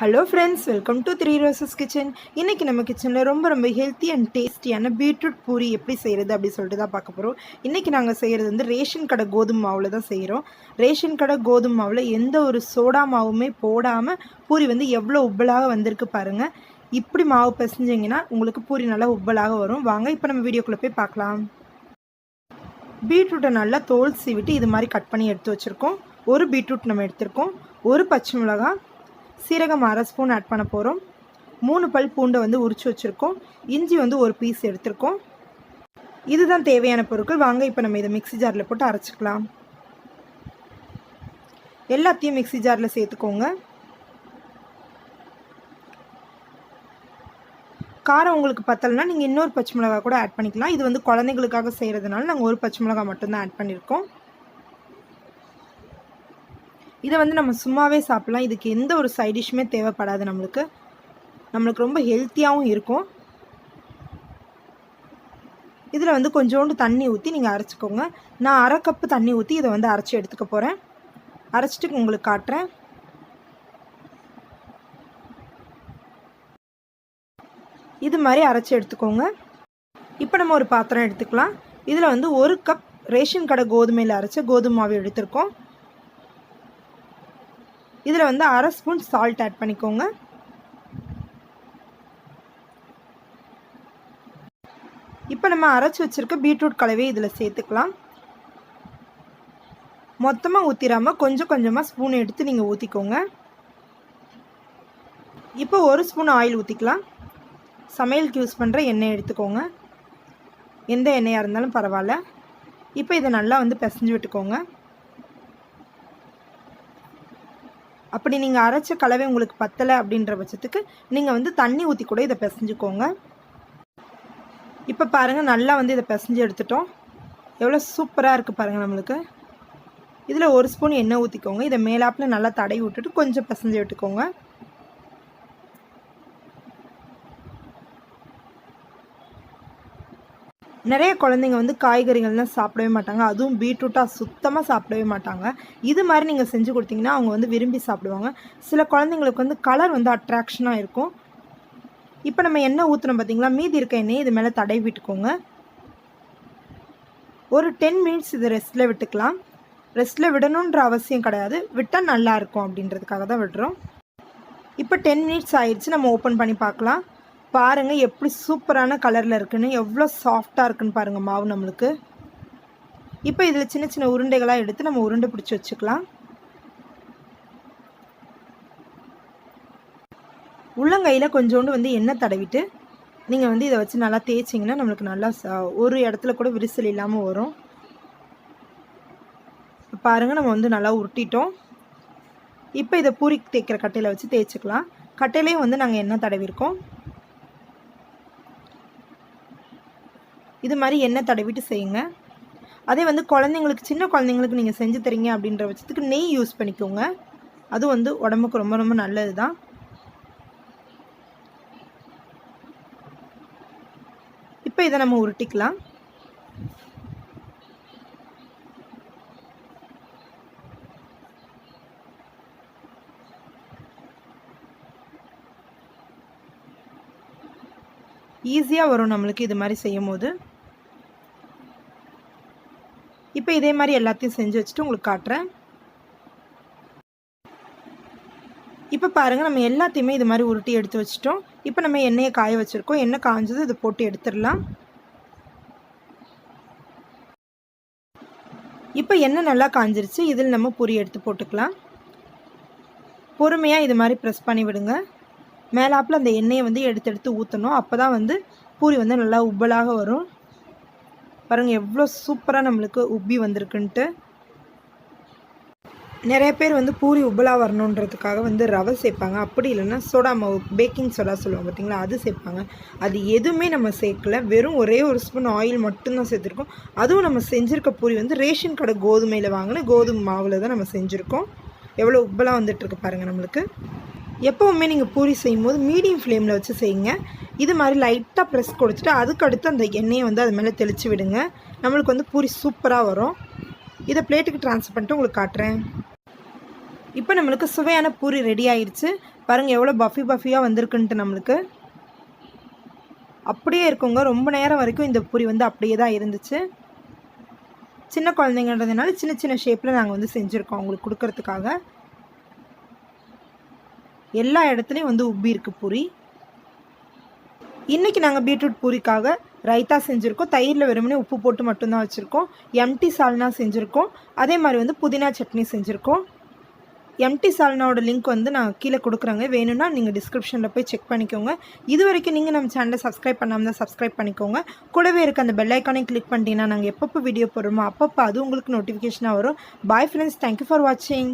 Hello friends, welcome to three roses kitchen. இன்றைக்கி நம்ம கிச்சனில் ரொம்ப ஹெல்த்தி அண்ட் டேஸ்டியான பீட்ரூட் பூரி எப்படி செய்கிறது அப்படி சொல்லிட்டு தான் பார்க்க போகிறோம். இன்றைக்கி நாங்கள் செய்கிறது வந்து ரேஷன் கடை கோதுமை மாவில் தான் செய்கிறோம். ரேஷன் கடை கோதுமை மாவில் எந்த ஒரு சோடா மாவுமே போடாமல் பூரி வந்து எவ்வளோ உப்பலாக வந்திருக்கு பாருங்கள். இப்படி மாவு பிசைஞ்சிங்கன்னா உங்களுக்கு பூரி நல்லா உப்பலாக வரும். வாங்க இப்போ நம்ம வீடியோக்குள்ளே போய் பார்க்கலாம். பீட்ரூட்டை நல்லா தோல் சீவிட்டு இது மாதிரி கட் பண்ணி எடுத்து வச்சுருக்கோம். ஒரு பீட்ரூட் நம்ம எடுத்திருக்கோம். ஒரு பச்சை மிளகாய், சீரகம் அரை ஸ்பூன் ஆட் பண்ண போகிறோம். 3 பல் பூண்டை வந்து உரிச்சு வச்சுருக்கோம். இஞ்சி வந்து ஒரு பீஸ் எடுத்திருக்கோம். இதுதான் தேவையான பொருட்கள். வாங்க இப்போ நம்ம இதை மிக்ஸி ஜாரில் போட்டு அரைச்சிக்கலாம். எல்லாத்தையும் மிக்ஸி ஜாரில் சேர்த்துக்கோங்க. காரம் உங்களுக்கு பத்தலைன்னா நீங்கள் இன்னொரு பச்சை மிளகாய் கூட ஆட் பண்ணிக்கலாம். இது வந்து குழந்தைங்களுக்காக செய்கிறதுனால நாங்கள் ஒரு பச்சை மிளகாய் மட்டும்தான் ஆட் பண்ணியிருக்கோம். இதை வந்து நம்ம சும்மாவே சாப்பிட்லாம். இதுக்கு எந்த ஒரு சைட் டிஷ்ஷுமே தேவைப்படாது. நம்மளுக்கு ரொம்ப ஹெல்த்தியாகவும் இருக்கும். இதில் வந்து கொஞ்சோண்டு தண்ணி ஊற்றி நீங்கள் அரைச்சிக்கோங்க. நான் அரை கப்பு தண்ணி ஊற்றி இதை வந்து அரைச்சி எடுத்துக்க போகிறேன். அரைச்சிட்டு உங்களுக்கு காட்டுறேன். இது மாதிரி அரைச்சி எடுத்துக்கோங்க. இப்போ நம்ம ஒரு பாத்திரம் எடுத்துக்கலாம். இதில் வந்து 1 கப் ரேஷன் கடை கோதுமையில் அரைச்ச கோதுமை மாவு எடுத்திருக்கோம். இதில் வந்து அரை ஸ்பூன் சால்ட் ஆட் பண்ணிக்கோங்க. இப்போ நம்ம அரைச்சி வச்சுருக்க பீட்ரூட் கலவையை இதில் சேர்த்துக்கலாம். மொத்தமாக ஊற்றிடாமல் கொஞ்சம் கொஞ்சமாக ஸ்பூன் எடுத்து நீங்கள் ஊற்றிக்கோங்க. இப்போ 1 ஸ்பூன் ஆயில் ஊற்றிக்கலாம். சமையலுக்கு யூஸ் பண்ணுற எண்ணெய் எடுத்துக்கோங்க. எந்த எண்ணெயாக இருந்தாலும் பரவாயில்ல. இப்போ இதை நல்லா வந்து பிசைஞ்சு விட்டுக்கோங்க. அப்படி நீங்கள் அரைச்ச கலவை உங்களுக்கு பத்தலை அப்படின்ற பட்சத்துக்கு நீங்கள் வந்து தண்ணி ஊற்றி கூட இதை பிசைஞ்சுக்கோங்க. இப்போ பாருங்கள், நல்லா வந்து இதை பிசைஞ்சு எடுத்துட்டோம். எவ்வளோ சூப்பராக இருக்குது பாருங்கள் நம்மளுக்கு. இதில் 1 ஸ்பூன் எண்ணெய் ஊற்றிக்கோங்க. இதை மேலாப்பில் நல்லா தடவி விட்டுட்டு கொஞ்சம் பிசைஞ்சு விட்டுக்கோங்க. நிறைய குழந்தைங்க வந்து காய்கறிகள்லாம் சாப்பிடவே மாட்டாங்க. அதுவும் பீட்ரூட்டாக சுத்தமாக சாப்பிடவே மாட்டாங்க. இது மாதிரி நீங்கள் செஞ்சு கொடுத்தீங்கன்னா அவங்க வந்து விரும்பி சாப்பிடுவாங்க. சில குழந்தைங்களுக்கு வந்து கலர் வந்து அட்ராக்ஷனாக இருக்கும். இப்போ நம்ம எண்ணெய் ஊற்றுனோம் பார்த்தீங்களா, மீதி இருக்க எண்ணெய் இது மேலே தடவி விட்டுக்கோங்க. ஒரு 10 மினிட்ஸ் இது ரெஸ்ட்டில் விட்டுக்கலாம். ரெஸ்ட்டில் விடணுன்ற அவசியம் கிடையாது, விட்டால் நல்லாயிருக்கும் அப்படின்றதுக்காக தான் விடுறோம். இப்போ 10 மினிட்ஸ் ஆயிடுச்சு. நம்ம ஓப்பன் பண்ணி பார்க்கலாம். பாருங்கள் எப்படி சூப்பரான கலரில் இருக்குன்னு, எவ்வளோ சாஃப்டாக இருக்குன்னு பாருங்கள் மாவு நம்மளுக்கு. இப்போ இதில் சின்ன சின்ன உருண்டைகளாக எடுத்து நம்ம உருண்டை பிடிச்சி வச்சுக்கலாம். உள்ளங்கையில் கொஞ்சோண்டு வந்து எண்ணெய் தடவிட்டு நீங்கள் வந்து இதை வச்சு நல்லா தேய்ச்சிங்கன்னா நம்மளுக்கு நல்லா ஒரு இடத்துல கூட விரிசல் இல்லாமல் வரும். பாருங்கள், நம்ம வந்து நல்லா உருட்டிட்டோம். இப்போ இதை பூரி தேய்க்கிற கட்டையில் வச்சு தேய்ச்சிக்கலாம். கட்டையிலையும் வந்து நாங்கள் எண்ணெய் தடவிருக்கோம். இது மாதிரி எண்ணெய் தடவிட்டு செய்யுங்க. அதே வந்து குழந்தைங்களுக்கு, சின்ன குழந்தைங்களுக்கு நீங்கள் செஞ்சு தரீங்க அப்படின்ற பட்சத்துக்கு நெய் யூஸ் பண்ணிக்கோங்க. அது வந்து உடம்புக்கு ரொம்ப நல்லது தான். இப்போ இதை நம்ம உருட்டிக்கலாம். ஈஸியாக வரும் நம்மளுக்கு இது மாதிரி செய்யும் போது. இப்போ இதே மாதிரி எல்லாத்தையும் செஞ்சு வச்சுட்டு உங்களுக்கு காட்டுறேன். இப்போ பாருங்கள், நம்ம எல்லாத்தையுமே இது மாதிரி உருட்டி எடுத்து வச்சிட்டோம். இப்போ நம்ம எண்ணெயை காய வச்சுருக்கோம். எண்ணெய் காய்ஞ்சது இதை போட்டு எடுத்துடலாம். இப்போ எண்ணெய் நல்லா காஞ்சிருச்சு. இதில் நம்ம பூரி எடுத்து போட்டுக்கலாம். பொறுமையாக இது மாதிரி ப்ரெஸ் பண்ணி விடுங்க. மேலாப்பில் அந்த எண்ணெயை வந்து எடுத்து ஊற்றணும். அப்போ தான் வந்து பூரி வந்து நல்லா உப்பலாக வரும். பாருங்கள் எவ்வளோ சூப்பராக நம்மளுக்கு உப்பி வந்திருக்குன்ட்டு. நிறைய பேர் வந்து பூரி உப்பலாக வரணுன்றதுக்காக வந்து ரவை சேர்ப்பாங்க. அப்படி இல்லைன்னா சோடா மாவு, பேக்கிங் சோடா சொல்லுவாங்க பார்த்தீங்களா, அது சேர்ப்பாங்க. அது எதுவுமே நம்ம சேர்க்கல. வெறும் ஒரே 1 ஸ்பூன் ஆயில் மட்டும்தான் சேர்த்துருக்கோம். அதுவும் நம்ம செஞ்சுருக்க பூரி வந்து ரேஷன் கடை கோதுமையில் வாங்கின கோதுமை மாவில் தான் நம்ம செஞ்சுருக்கோம். எவ்வளோ உப்பலாக வந்துட்டுருக்கு பாருங்கள் நம்மளுக்கு. எப்போவுமே நீங்கள் பூரி செய்யும்போது மீடியம் ஃப்ளேமில் வச்சு செய்யுங்க. இது மாதிரி லைட்டாக ப்ரெஸ் கொடுத்துட்டு அதுக்கடுத்து அந்த எண்ணெயை வந்து அது மேலே தெளித்து விடுங்க. நம்மளுக்கு வந்து பூரி சூப்பராக வரும். இதை பிளேட்டுக்கு ட்ரான்ஸ்ஃபர் பண்ணிட்டு உங்களுக்கு காட்டுறேன். இப்போ நம்மளுக்கு சுவையான பூரி ரெடி ஆயிடுச்சு. பாருங்கள் எவ்வளோ பஃபியாக வந்திருக்குன்ட்டு நம்மளுக்கு. அப்படியே இருக்குங்க. ரொம்ப நேரம் வரைக்கும் இந்த பூரி வந்து அப்படியே தான் இருந்துச்சு. சின்ன குழந்தைங்கன்றதுனால சின்ன சின்ன ஷேப்பில் நாங்கள் வந்து செஞ்சுருக்கோம் உங்களுக்கு கொடுக்கறதுக்காக. எல்லா இடத்துலையும் வந்து உப்பி இருக்கு பூரி. இன்றைக்கி நாங்கள் பீட்ரூட் பூரிக்காக ரைத்தா செஞ்சுருக்கோம். தயிரில் வெறுமனே உப்பு போட்டு மட்டும்தான் வச்சுருக்கோம். எம்டி சால்னா செஞ்சுருக்கோம். அதே மாதிரி வந்து புதினா சட்னி செஞ்சுருக்கோம். எம்டி சால்னாவோட லிங்க் வந்து நான் கீழே கொடுக்குறேங்க. வேணும்னா நீங்கள் டிஸ்கிரிப்ஷனில் போய் செக் பண்ணிக்கோங்க. இது வரைக்கும் நீங்கள் நம்ம சேனலை சப்ஸ்கிரைப் பண்ணாமல் தான் சப்ஸ்கிரைப் பண்ணிக்கோங்க. கூடவே இருக்க அந்த பெல் ஐக்கானையும் கிளிக் பண்ணிட்டீங்கன்னா நாங்கள் எப்பப்போ வீடியோ போடுறோமோ அப்பப்போ அது உங்களுக்கு நோட்டிஃபிகேஷனாக வரும். பாய் ஃப்ரெண்ட்ஸ், தேங்க்யூ ஃபார் வாட்சிங்.